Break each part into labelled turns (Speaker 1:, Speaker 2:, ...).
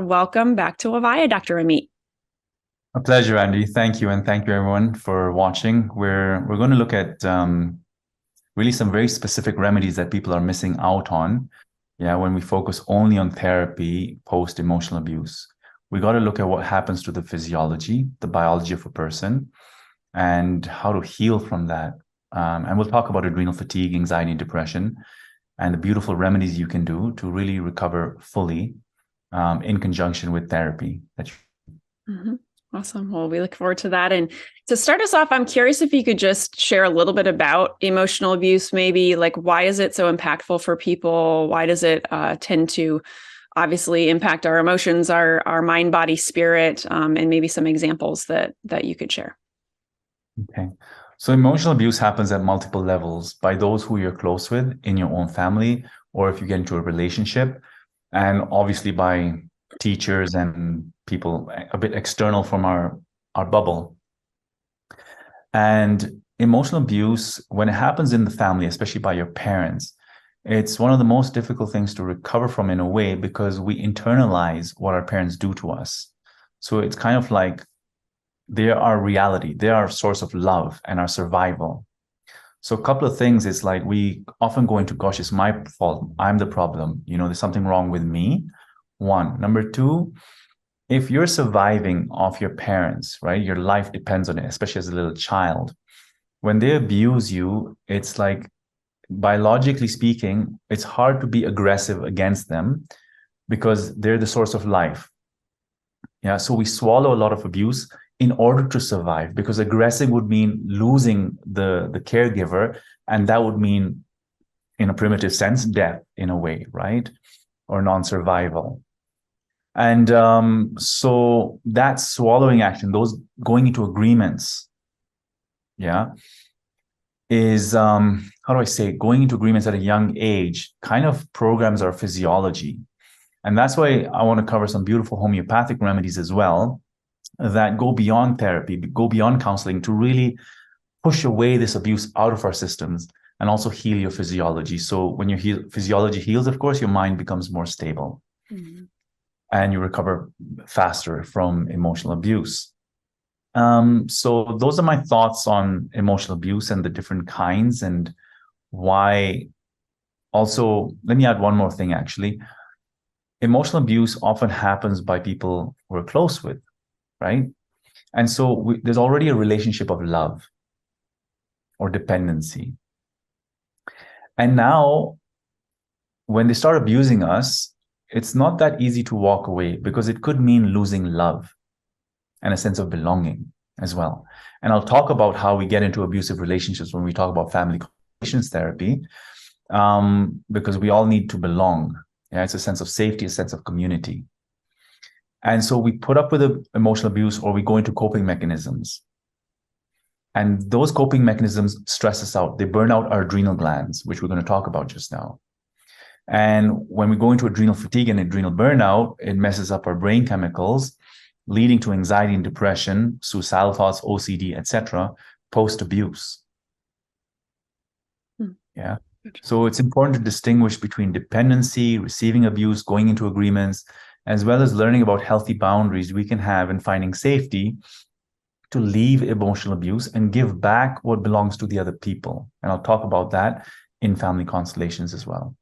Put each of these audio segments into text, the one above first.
Speaker 1: Welcome back to Avaya, Dr. Ameet.
Speaker 2: A pleasure, Andy. Thank you, and thank you everyone for watching. We're going to look at really some very specific remedies that people are missing out on. Yeah, when we focus only on therapy post emotional abuse, we got to look at what happens to the physiology, the biology of a person, and how to heal from that. And we'll talk about adrenal fatigue, anxiety, and depression, and the beautiful remedies you can do to really recover fully in conjunction with therapy.
Speaker 1: Mm-hmm. Awesome. Well, we look forward to that. And to start us off, I'm curious if you could just share a little bit about emotional abuse, maybe like why is it so impactful for people? Why does it tend to obviously impact our emotions, our mind, body, spirit, and maybe some examples that you could share?
Speaker 2: Okay. So emotional abuse happens at multiple levels by those who you're close with in your own family, or if you get into a relationship, and obviously by teachers and people a bit external from our bubble. And emotional abuse, when it happens in the family, especially by your parents, it's one of the most difficult things to recover from in a way because we internalize what our parents do to us. So it's kind of like they are reality, they are our source of love and our survival. So a couple of things is like we often go into, gosh, it's my fault. I'm the problem. There's something wrong with me. One. Number two, if you're surviving off your parents, right? Your life depends on it, especially as a little child. When they abuse you, it's like biologically speaking, it's hard to be aggressive against them because they're the source of life. Yeah. So we swallow a lot of abuse in order to survive because aggressive would mean losing the caregiver. And that would mean, in a primitive sense, death in a way, right? Or non-survival. And so that swallowing action, those going into agreements, yeah, is how do I say, going into agreements at a young age kind of programs our physiology. And that's why I want to cover some beautiful homeopathic remedies as well that go beyond therapy, go beyond counseling to really push away this abuse out of our systems and also heal your physiology. So when your physiology heals, of course, your mind becomes more stable and you recover faster from emotional abuse. So those are my thoughts on emotional abuse and the different kinds and why. Also, let me add one more thing, actually. Emotional abuse often happens by people we're close with, right? And so there's already a relationship of love or dependency. And now, when they start abusing us, it's not that easy to walk away because it could mean losing love and a sense of belonging as well. And I'll talk about how we get into abusive relationships when we talk about family constellations therapy, because we all need to belong. Yeah, it's a sense of safety, a sense of community. And so we put up with the emotional abuse or we go into coping mechanisms. And those coping mechanisms stress us out. They burn out our adrenal glands, which we're going to talk about just now. And when we go into adrenal fatigue and adrenal burnout, it messes up our brain chemicals, leading to anxiety and depression, suicidal thoughts, OCD, etc., post-abuse. Yeah. So it's important to distinguish between dependency, receiving abuse, going into agreements, as well as learning about healthy boundaries we can have and finding safety to leave emotional abuse and give back what belongs to the other people. And I'll talk about that in family constellations as well.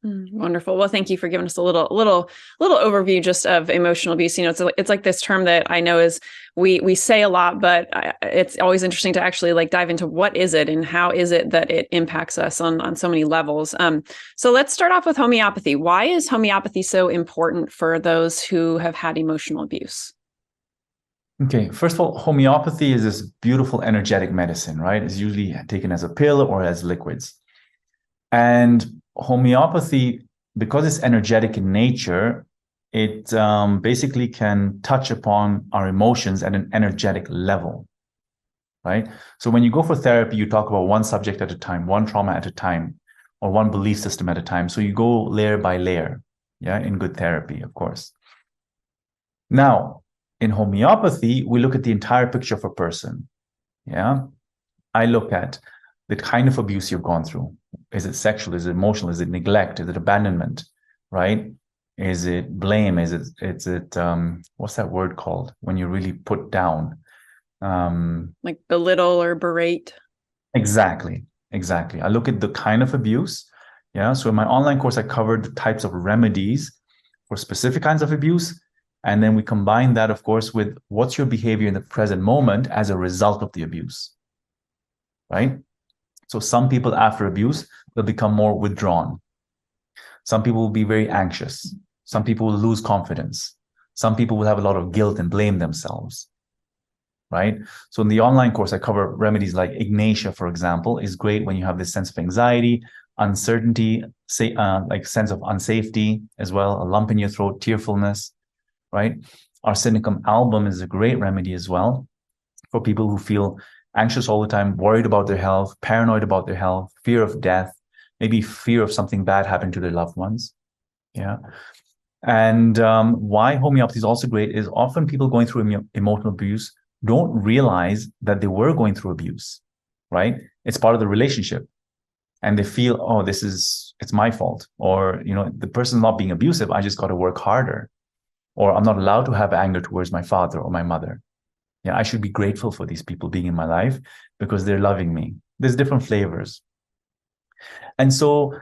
Speaker 1: Wonderful. Well, thank you for giving us a little overview just of emotional abuse. It's like this term that I know is we say a lot, but it's always interesting to actually like dive into what is it and how is it that it impacts us on so many levels. So let's start off with homeopathy. Why is homeopathy so important for those who have had emotional abuse?
Speaker 2: Okay, first of all, homeopathy is this beautiful energetic medicine, right? It's usually taken as a pill or as liquids. And homeopathy, because it's energetic in nature, it basically can touch upon our emotions at an energetic level, right? So when you go for therapy, you talk about one subject at a time, one trauma at a time, or one belief system at a time. So you go layer by layer, yeah, in good therapy, of course. Now, in homeopathy, we look at the entire picture of a person, yeah? I look at the kind of abuse you've gone through. Is it sexual? Is it emotional? Is it neglect? Is it abandonment? Right? Is it blame? What's that word called when you really put down?
Speaker 1: Like belittle or berate.
Speaker 2: Exactly. I look at the kind of abuse. Yeah. So in my online course, I covered the types of remedies for specific kinds of abuse. And then we combine that, of course, with what's your behavior in the present moment as a result of the abuse. Right. So some people after abuse, they'll become more withdrawn. Some people will be very anxious. Some people will lose confidence. Some people will have a lot of guilt and blame themselves. Right? So in the online course, I cover remedies like Ignatia, for example, is great when you have this sense of anxiety, uncertainty, like sense of unsafety as well, a lump in your throat, tearfulness, right? Arsenicum album is a great remedy as well for people who feel anxious all the time, worried about their health, paranoid about their health, fear of death, maybe fear of something bad happening to their loved ones. Yeah. And why homeopathy is also great is often people going through emotional abuse don't realize that they were going through abuse, right? It's part of the relationship. And they feel, oh, it's my fault. Or, the person's not being abusive. I just got to work harder. Or I'm not allowed to have anger towards my father or my mother. Yeah, I should be grateful for these people being in my life because they're loving me. There's different flavors. And so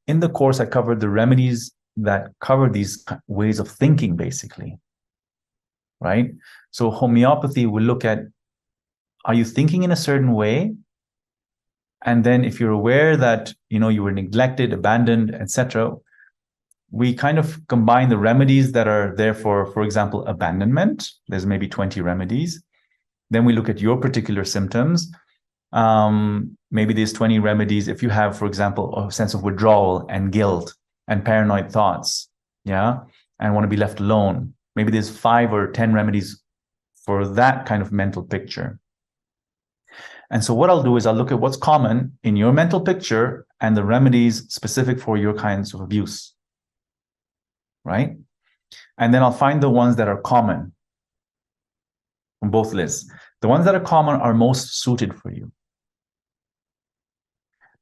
Speaker 2: in the course, I covered the remedies that cover these ways of thinking, basically. Right? So homeopathy will look at, are you thinking in a certain way? And then if you're aware that, you were neglected, abandoned, etc., we kind of combine the remedies that are there for example, abandonment. There's maybe 20 remedies. Then we look at your particular symptoms. Maybe there's 20 remedies if you have, for example, a sense of withdrawal and guilt and paranoid thoughts, yeah, and want to be left alone. Maybe there's 5 or 10 remedies for that kind of mental picture. And so what I'll do is I'll look at what's common in your mental picture and the remedies specific for your kinds of abuse, right? And then I'll find the ones that are common from both lists. The ones that are common are most suited for you.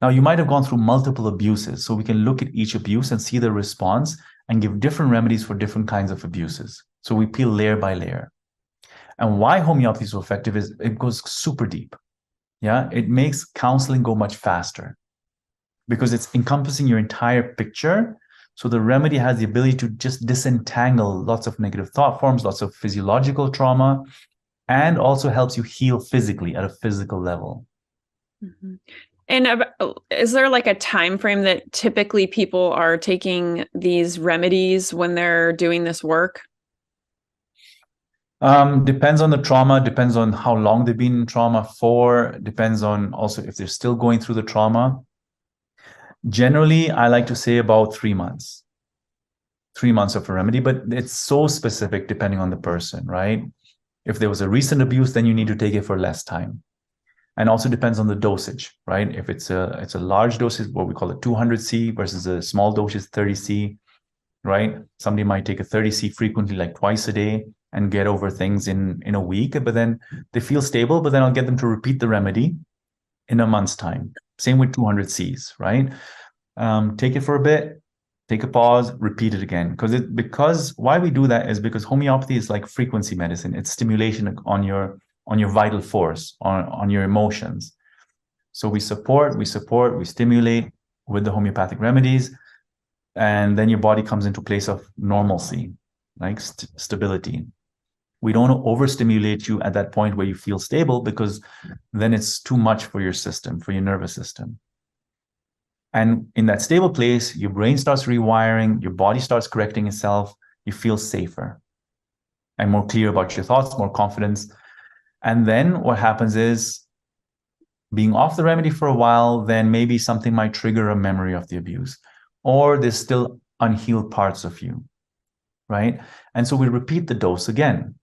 Speaker 2: Now, you might have gone through multiple abuses, so we can look at each abuse and see the response and give different remedies for different kinds of abuses. So we peel layer by layer. And why homeopathy is so effective is it goes super deep. Yeah, it makes counseling go much faster because it's encompassing your entire picture. So the remedy has the ability to just disentangle lots of negative thought forms, lots of physiological trauma, and also helps you heal physically at a physical level.
Speaker 1: Mm-hmm. And is there like a time frame that typically people are taking these remedies when they're doing this work?
Speaker 2: Depends on the trauma, depends on how long they've been in trauma for, depends on also if they're still going through the trauma. Generally, I like to say about 3 months. 3 months of a remedy, but it's so specific depending on the person, right? If there was a recent abuse, then you need to take it for less time. And also depends on the dosage, right? If it's a large dosage, what we call a 200C versus a small dosage 30C, right? Somebody might take a 30C frequently, like twice a day, and get over things in a week, but then they feel stable, but then I'll get them to repeat the remedy in a month's time. Same with 200Cs, right? Take it for a bit, take a pause, repeat it again. Because why we do that is because homeopathy is like frequency medicine. It's stimulation on your vital force, on your emotions. So we support, we stimulate with the homeopathic remedies, and then your body comes into place of normalcy, like stability. We don't overstimulate you at that point where you feel stable, because then it's too much for your system, for your nervous system. And in that stable place, your brain starts rewiring, your body starts correcting itself, you feel safer and more clear about your thoughts, more confidence. And then what happens is, being off the remedy for a while, then maybe something might trigger a memory of the abuse, or there's still unhealed parts of you, right? And so we repeat the dose again,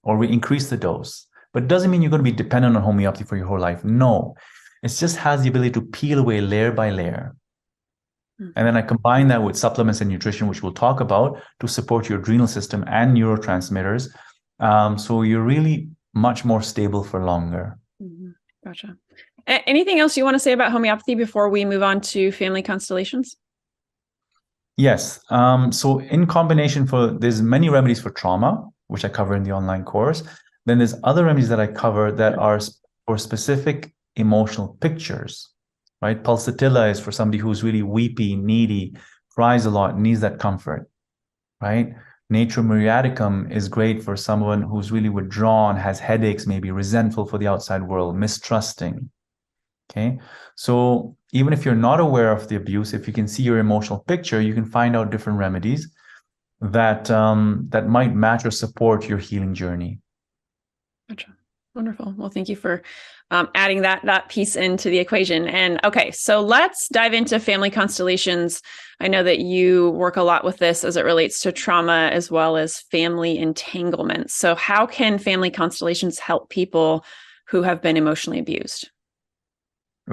Speaker 2: or we increase the dose. But it doesn't mean you're going to be dependent on homeopathy for your whole life. No, it just has the ability to peel away layer by layer. Mm-hmm. And then I combine that with supplements and nutrition, which we'll talk about, to support your adrenal system and neurotransmitters. So you're really much more stable for longer.
Speaker 1: Mm-hmm. Gotcha. Anything else you want to say about homeopathy before we move on to family constellations?
Speaker 2: Yes. So in combination there's many remedies for trauma, which I cover in the online course. Then there's other remedies that I cover that are for specific emotional pictures, right? Pulsatilla is for somebody who's really weepy, needy, cries a lot, needs that comfort, right? Nature muriaticum is great for someone who's really withdrawn, has headaches, maybe resentful for the outside world, mistrusting. Okay. So even if you're not aware of the abuse, if you can see your emotional picture, you can find out different remedies that might match or support your healing journey.
Speaker 1: Gotcha. Wonderful. Well, thank you for adding that piece into the equation. And okay, so let's dive into family constellations. I know that you work a lot with this as it relates to trauma as well as family entanglements. So how can family constellations help people who have been emotionally abused?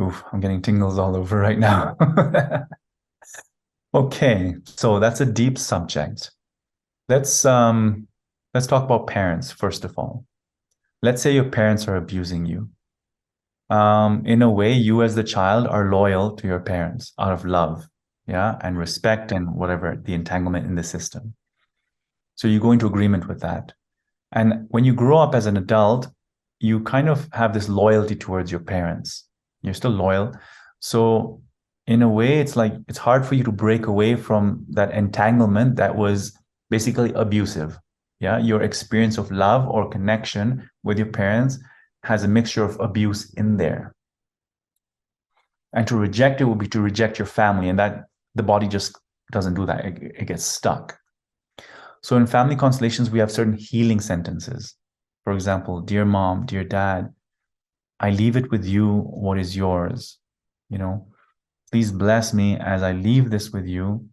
Speaker 2: Oof, I'm getting tingles all over right now. Okay, so that's a deep subject. Let's talk about parents first of all. Let's say your parents are abusing you. In a way, you as the child are loyal to your parents out of love, yeah, and respect and whatever the entanglement in the system. So you go into agreement with that. And when you grow up as an adult, you kind of have this loyalty towards your parents. You're still loyal. So in a way, it's like it's hard for you to break away from that entanglement that was basically abusive. Yeah. Your experience of love or connection with your parents has a mixture of abuse in there. And to reject it would be to reject your family. And that the body just doesn't do that. It gets stuck. So in family constellations, we have certain healing sentences. For example, dear mom, dear dad, I leave it with you what is yours. You know, please bless me as I leave this with you.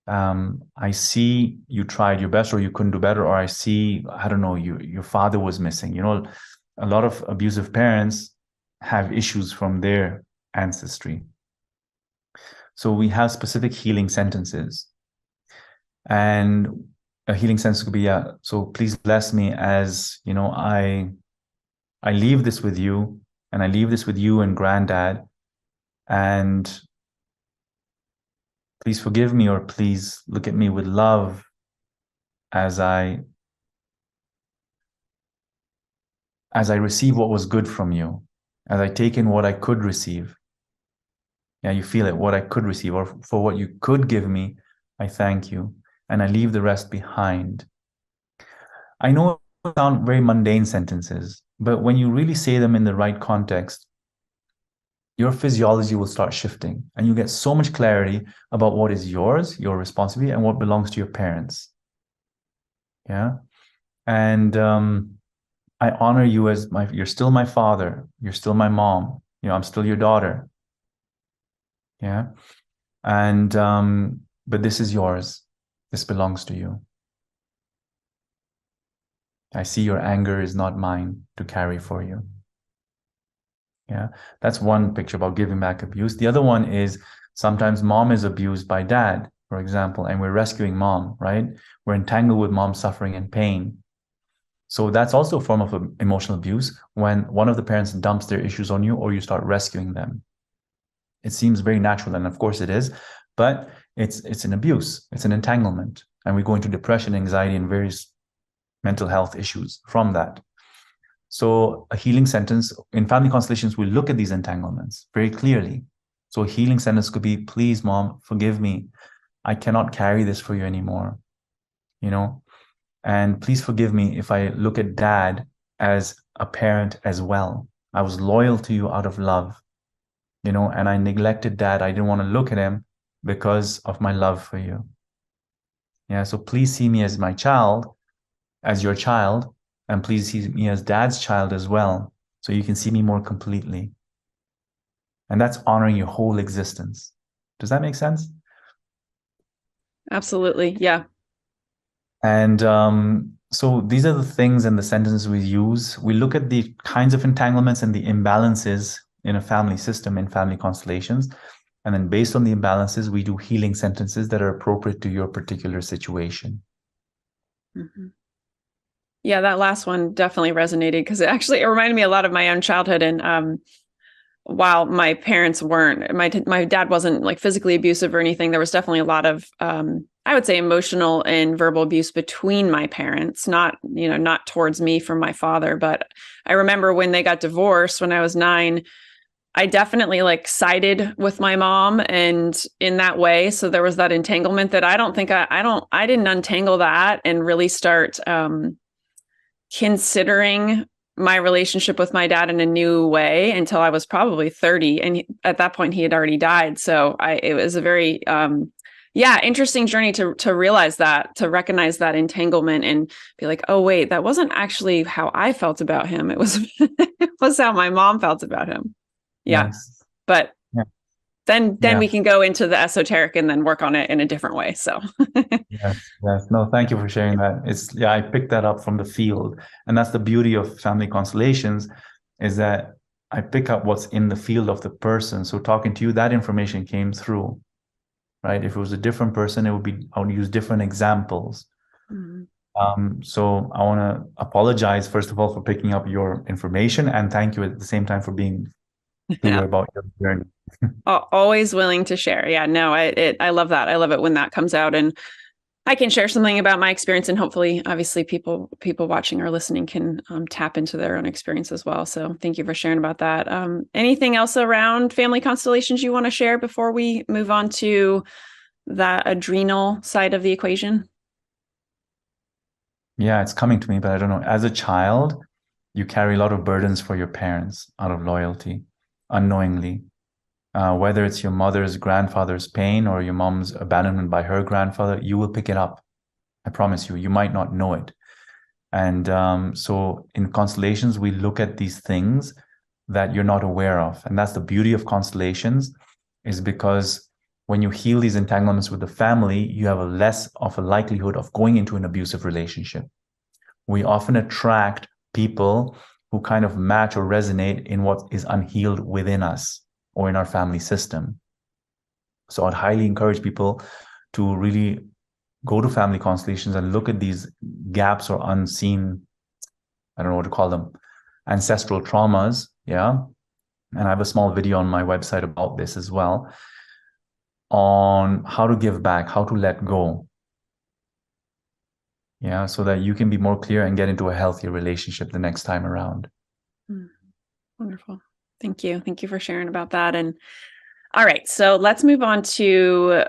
Speaker 2: I see you tried your best or you couldn't do better, or I see, I don't know, your father was missing. You know, a lot of abusive parents have issues from their ancestry. So we have specific healing sentences. And a healing sentence could be, yeah, so please bless me as, you know, I leave this with you, and I leave this with you and granddad, and please forgive me, or please look at me with love as I receive what was good from you, as I take in what I could receive. Yeah, you feel it, what I could receive, or for what you could give me, I thank you, and I leave the rest behind. I know it sound very mundane sentences, but when you really say them in the right context, your physiology will start shifting and you get so much clarity about what is yours, your responsibility, and what belongs to your parents. Yeah. And I honor you as you're still my father, you're still my mom, you know, I'm still your daughter. Yeah. And but this is yours. This belongs to you. I see your anger is not mine to carry for you. Yeah, that's one picture about giving back abuse. The other one is sometimes mom is abused by dad, for example, and we're rescuing mom, right? We're entangled with mom suffering and pain. So that's also a form of emotional abuse when one of the parents dumps their issues on you or you start rescuing them. It seems very natural, and of course it is, but it's an abuse, it's an entanglement, and we go into depression, anxiety, and various mental health issues from that. So a healing sentence in family constellations, we look at these entanglements very clearly. So a healing sentence could be, please, mom, forgive me. I cannot carry this for you anymore, you know, and please forgive me if I look at dad as a parent as well. I was loyal to you out of love, you know, and I neglected dad. I didn't want to look at him because of my love for you. Yeah. So please see me as my child, as your child, and please see me as dad's child as well, so you can see me more completely. And that's honoring your whole existence. Does that make sense?
Speaker 1: Absolutely. Yeah.
Speaker 2: And so these are the things and the sentences we use. We look at the kinds of entanglements and the imbalances in a family system, in family constellations. And then based on the imbalances, we do healing sentences that are appropriate to your particular situation.
Speaker 1: Mm-hmm. Yeah, that last one definitely resonated because it reminded me a lot of my own childhood. And while my parents weren't, my dad wasn't like physically abusive or anything, there was definitely a lot of, I would say, emotional and verbal abuse between my parents, not towards me from my father. But I remember when they got divorced when I was 9, I definitely like sided with my mom and in that way. So there was that entanglement that I didn't untangle that and really start considering my relationship with my dad in a new way until I was probably 30. And at that point he had already died. So it was a very, interesting journey to realize that, to recognize that entanglement and be like, oh wait, that wasn't actually how I felt about him. It was, it was how my mom felt about him. Yeah.
Speaker 2: Yes.
Speaker 1: But
Speaker 2: Yeah.
Speaker 1: then
Speaker 2: Yeah.
Speaker 1: we can go into the esoteric and then work on it in a different way. So
Speaker 2: Yes, yes. No, thank you for sharing that. I picked that up from the field. And that's the beauty of family constellations, is that I pick up what's in the field of the person. So talking to you, that information came through, right? If it was a different person, I would use different examples. So I want to apologize, first of all, for picking up your information, and thank you at the same time for being clear about your journey.
Speaker 1: Always willing to share. Yeah, no, I love that. I love it when that comes out and I can share something about my experience, and hopefully, obviously, people watching or listening can tap into their own experience as well. So thank you for sharing about that. Anything else around family constellations you want to share before we move on to that adrenal side of the equation?
Speaker 2: Yeah, it's coming to me, but I don't know. As a child, you carry a lot of burdens for your parents out of loyalty, unknowingly. Whether it's your mother's grandfather's pain or your mom's abandonment by her grandfather, you will pick it up. I promise you. You might not know it. And so in constellations, we look at these things that you're not aware of. And that's the beauty of constellations, is because when you heal these entanglements with the family, you have a less of a likelihood of going into an abusive relationship. We often attract people who kind of match or resonate in what is unhealed within us or in our family system. So I'd highly encourage people to really go to family constellations and look at these gaps or unseen, I don't know what to call them, ancestral traumas. Yeah. And I have a small video on my website about this as well, on how to give back, how to let go. Yeah. So that you can be more clear and get into a healthier relationship the next time around.
Speaker 1: Wonderful. Thank you. Thank you for sharing about that. And all right, so let's move on to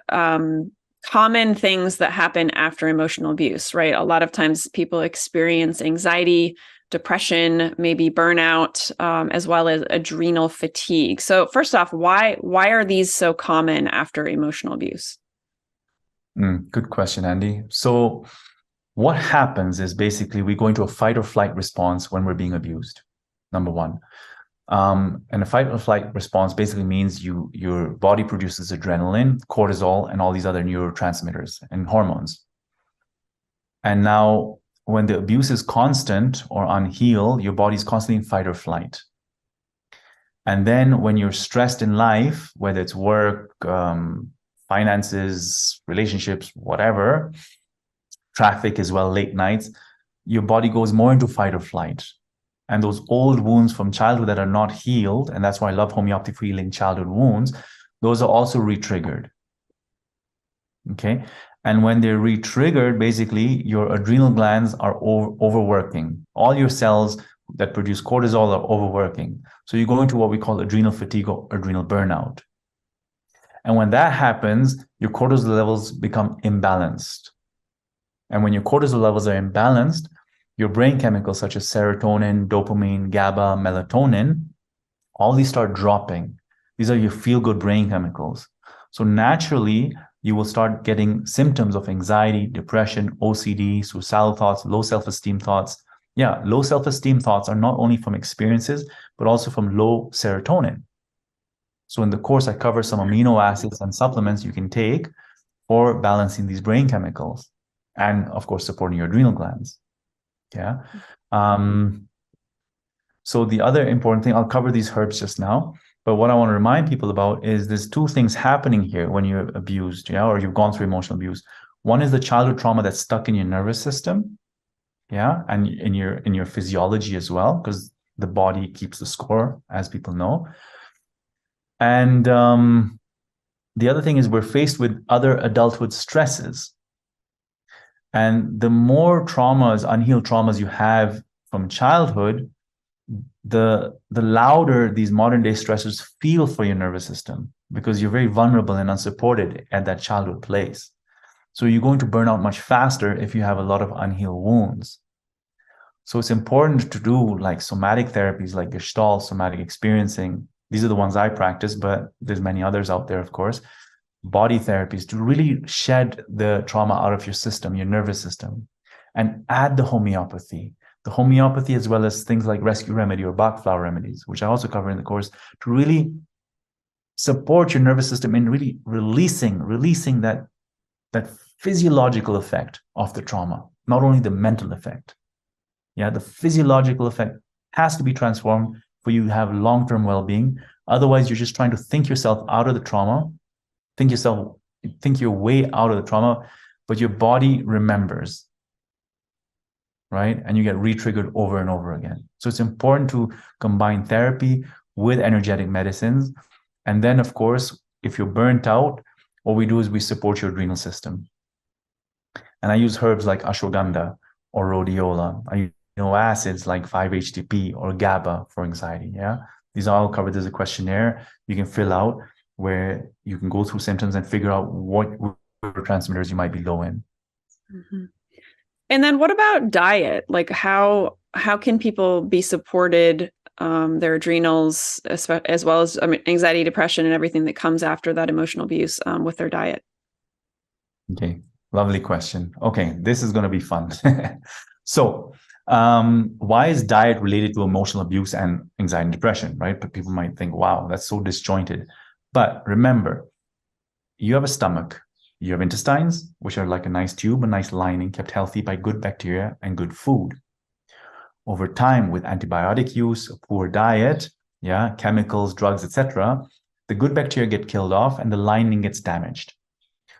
Speaker 1: common things that happen after emotional abuse, right? A lot of times people experience anxiety, depression, maybe burnout, as well as adrenal fatigue. So first off, why are these so common after emotional abuse?
Speaker 2: Good question, Andy. So what happens is basically we go into a fight or flight response when we're being abused, number one. And a fight or flight response basically means your body produces adrenaline, cortisol, and all these other neurotransmitters and hormones. And now when the abuse is constant or unhealed, your body's constantly in fight or flight. And then when you're stressed in life, whether it's work, finances, relationships, whatever, traffic as well, late nights, your body goes more into fight or flight. And those old wounds from childhood that are not healed, and that's why I love homeopathy for healing childhood wounds, those are also re-triggered. Okay. And when they're re-triggered, basically your adrenal glands are overworking. All your cells that produce cortisol are overworking. So you go into what we call adrenal fatigue or adrenal burnout. And when that happens, your cortisol levels become imbalanced. And when your cortisol levels are imbalanced, your brain chemicals such as serotonin, dopamine, GABA, melatonin, all these start dropping. These are your feel-good brain chemicals. So naturally, you will start getting symptoms of anxiety, depression, OCD, suicidal thoughts, low self-esteem thoughts. Yeah, low self-esteem thoughts are not only from experiences, but also from low serotonin. So in the course, I cover some amino acids and supplements you can take for balancing these brain chemicals and, of course, supporting your adrenal glands. Yeah. So the other important thing, I'll cover these herbs just now, but what I want to remind people about is there's two things happening here when you're abused, yeah, or you've gone through emotional abuse. One is the childhood trauma that's stuck in your nervous system, yeah, and in your physiology as well, because the body keeps the score, as people know. And the other thing is we're faced with other adulthood stresses. And the more traumas, unhealed traumas you have from childhood, the louder these modern day stressors feel for your nervous system, because you're very vulnerable and unsupported at that childhood place. So you're going to burn out much faster if you have a lot of unhealed wounds. So it's important to do like somatic therapies like Gestalt, somatic experiencing. These are the ones I practice, but there's many others out there, of course. Body therapies to really shed the trauma out of your system, your nervous system, and add the homeopathy. The homeopathy, as well as things like rescue remedy or Bach flower remedies, which I also cover in the course, to really support your nervous system in really releasing that physiological effect of the trauma, not only the mental effect. Yeah, the physiological effect has to be transformed for you to have long-term well-being. Otherwise, you're just trying to think yourself out of the trauma, think your way out of the trauma, but your body remembers, right? And you get re-triggered over and over again. So it's important to combine therapy with energetic medicines. And then, of course, if you're burnt out, what we do is we support your adrenal system. And I use herbs like ashwagandha or rhodiola. I acids like 5-HTP or GABA for anxiety. Yeah, these are all covered. There's a questionnaire you can fill out where you can go through symptoms and figure out what neurotransmitters you might be low in.
Speaker 1: Mm-hmm. And then what about diet? Like how can people be supported, their adrenals, as well as anxiety, depression, and everything that comes after that emotional abuse, with their diet?
Speaker 2: Okay, lovely question. Okay, this is going to be fun. So, why is diet related to emotional abuse and anxiety and depression, right? But people might think, wow, that's so disjointed. But remember, you have a stomach, you have intestines, which are like a nice tube, a nice lining kept healthy by good bacteria and good food. Over time, with antibiotic use, a poor diet, yeah, chemicals, drugs, etc., the good bacteria get killed off and the lining gets damaged.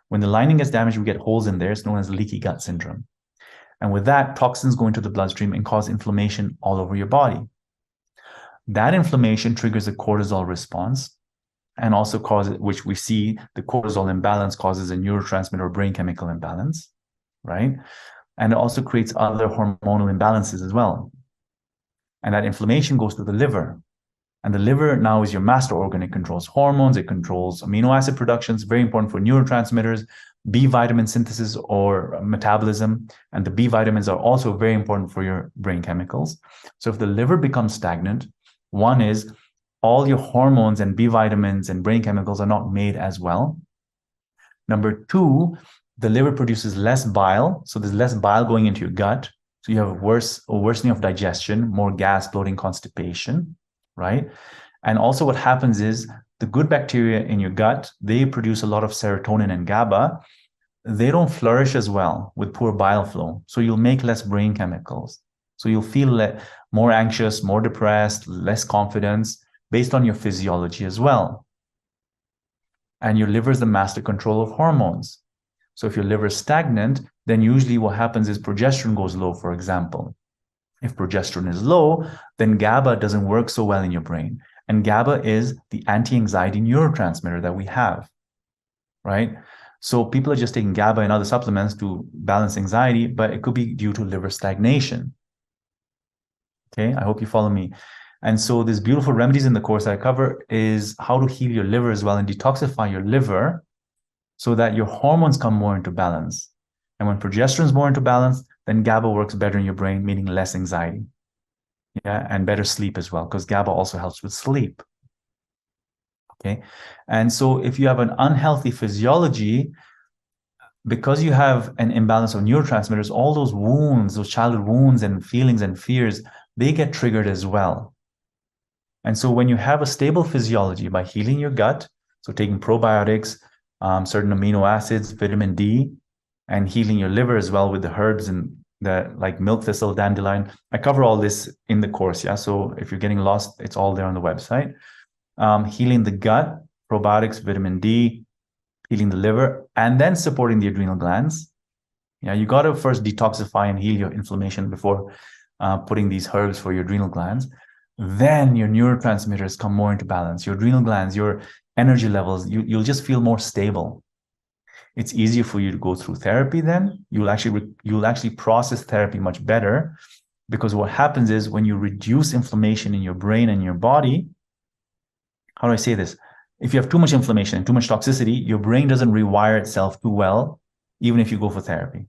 Speaker 2: When the lining gets damaged, we get holes in there. It's known as leaky gut syndrome. And with that, toxins go into the bloodstream and cause inflammation all over your body. That inflammation triggers a cortisol response and also causes, which we see the cortisol imbalance causes a neurotransmitter or brain chemical imbalance, right? And it also creates other hormonal imbalances as well. And that inflammation goes to the liver. And the liver now is your master organ. It controls hormones, it controls amino acid production. It's very important for neurotransmitters, B vitamin synthesis or metabolism. And the B vitamins are also very important for your brain chemicals. So if the liver becomes stagnant, one is all your hormones and B vitamins and brain chemicals are not made as well. Number two, the liver produces less bile. So there's less bile going into your gut. So you have a worsening of digestion, more gas, bloating, constipation, right? And also what happens is the good bacteria in your gut, they produce a lot of serotonin and GABA. They don't flourish as well with poor bile flow. So you'll make less brain chemicals. So you'll feel more anxious, more depressed, less confidence based on your physiology as well. And your liver is the master control of hormones. So if your liver is stagnant, then usually what happens is progesterone goes low, for example. If progesterone is low, then GABA doesn't work so well in your brain. And GABA is the anti-anxiety neurotransmitter that we have, right? So people are just taking GABA and other supplements to balance anxiety, but it could be due to liver stagnation. Okay, I hope you follow me. And so there's beautiful remedies in the course I cover is how to heal your liver as well and detoxify your liver so that your hormones come more into balance. And when progesterone is more into balance, then GABA works better in your brain, meaning less anxiety. Yeah, and better sleep as well, because GABA also helps with sleep. Okay, and so if you have an unhealthy physiology, because you have an imbalance of neurotransmitters, all those wounds, those childhood wounds and feelings and fears, they get triggered as well. And so when you have a stable physiology by healing your gut, so taking probiotics, certain amino acids, vitamin D, and healing your liver as well with the herbs and the like milk thistle, dandelion. I cover all this in the course, yeah? So if you're getting lost, it's all there on the website. Healing the gut, probiotics, vitamin D, healing the liver, and then supporting the adrenal glands. Yeah, you got to first detoxify and heal your inflammation before putting these herbs for your adrenal glands. then your neurotransmitters come more into balance, your adrenal glands, your energy levels, you'll just feel more stable. It's easier for you to go through therapy then. You'll actually process therapy much better, because what happens is when you reduce inflammation in your brain and your body, how do I say this? If you have too much inflammation and too much toxicity, your brain doesn't rewire itself too well, even if you go for therapy.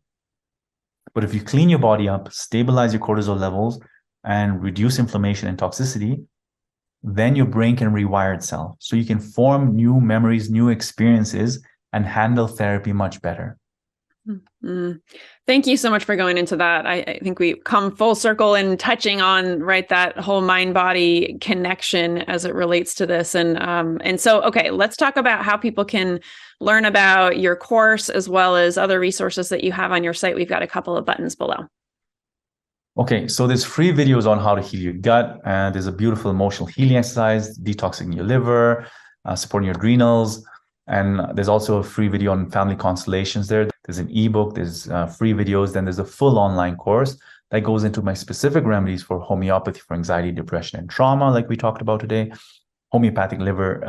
Speaker 2: But if you clean your body up, stabilize your cortisol levels, and reduce inflammation and toxicity, then your brain can rewire itself. So you can form new memories, new experiences, and handle therapy much better.
Speaker 1: Mm. Thank you so much for going into that. I think we come full circle in touching on, right, that whole mind-body connection as it relates to this. And so, okay, let's talk about how people can learn about your course as well as other resources that you have on your site. We've got a couple of buttons below.
Speaker 2: Okay, so there's free videos on how to heal your gut, and there's a beautiful emotional healing exercise, detoxing your liver, supporting your adrenals. And there's also a free video on family constellations there. There's an ebook, there's free videos, then there's a full online course that goes into my specific remedies for homeopathy for anxiety, depression, and trauma, like we talked about today. Homeopathic liver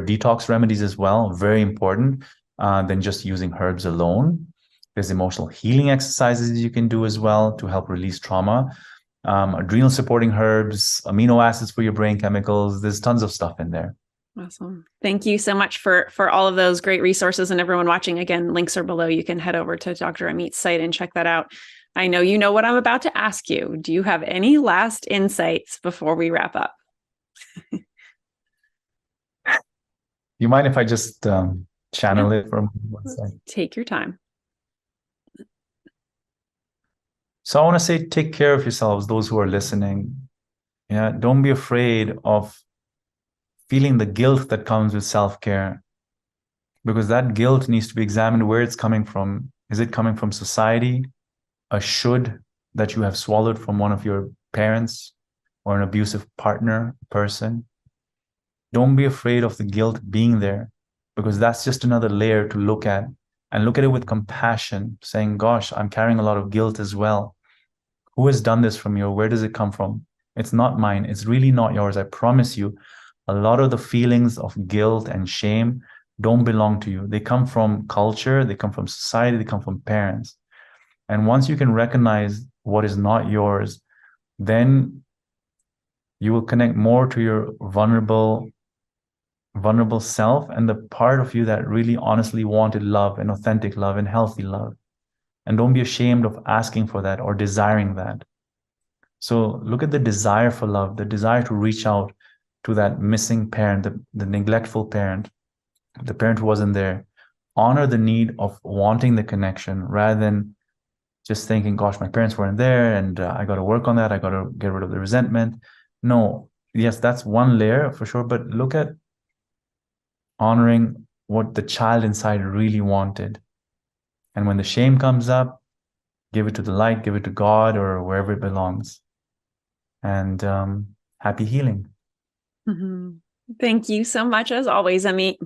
Speaker 2: detox remedies as well, very important than just using herbs alone. There's emotional healing exercises you can do as well to help release trauma. Adrenal supporting herbs, amino acids for your brain chemicals. There's tons of stuff in there.
Speaker 1: Awesome. Thank you so much for all of those great resources, and everyone watching. Again, links are below. You can head over to Dr. Ameet's site and check that out. I know you know what I'm about to ask you. Do you have any last insights before we wrap up?
Speaker 2: You mind if I just channel it for one second?
Speaker 1: Take your time.
Speaker 2: So I want to say, take care of yourselves, those who are listening. Yeah, don't be afraid of feeling the guilt that comes with self-care, because that guilt needs to be examined where it's coming from. Is it coming from society, a should that you have swallowed from one of your parents or an abusive partner, person? Don't be afraid of the guilt being there, because that's just another layer to look at, and look at it with compassion, saying, gosh, I'm carrying a lot of guilt as well. Who has done this from you? Where does it come from? It's not mine. It's really not yours. I promise you, a lot of the feelings of guilt and shame don't belong to you. They come from culture, they come from society, they come from parents. And once you can recognize what is not yours, then you will connect more to your vulnerable self and the part of you that really honestly wanted love and authentic love and healthy love. And don't be ashamed of asking for that or desiring that. So look at the desire for love, the desire to reach out to that missing parent, the neglectful parent, the parent who wasn't there. Honor the need of wanting the connection rather than just thinking, gosh, my parents weren't there and I got to work on that. I got to get rid of the resentment. No, yes, that's one layer for sure. But look at honoring what the child inside really wanted. And when the shame comes up, give it to the light, give it to God or wherever it belongs. And happy healing.
Speaker 1: Mm-hmm. Thank you so much, as always, Ameet.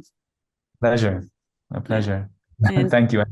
Speaker 2: Pleasure. A pleasure.
Speaker 1: And
Speaker 2: Thank you.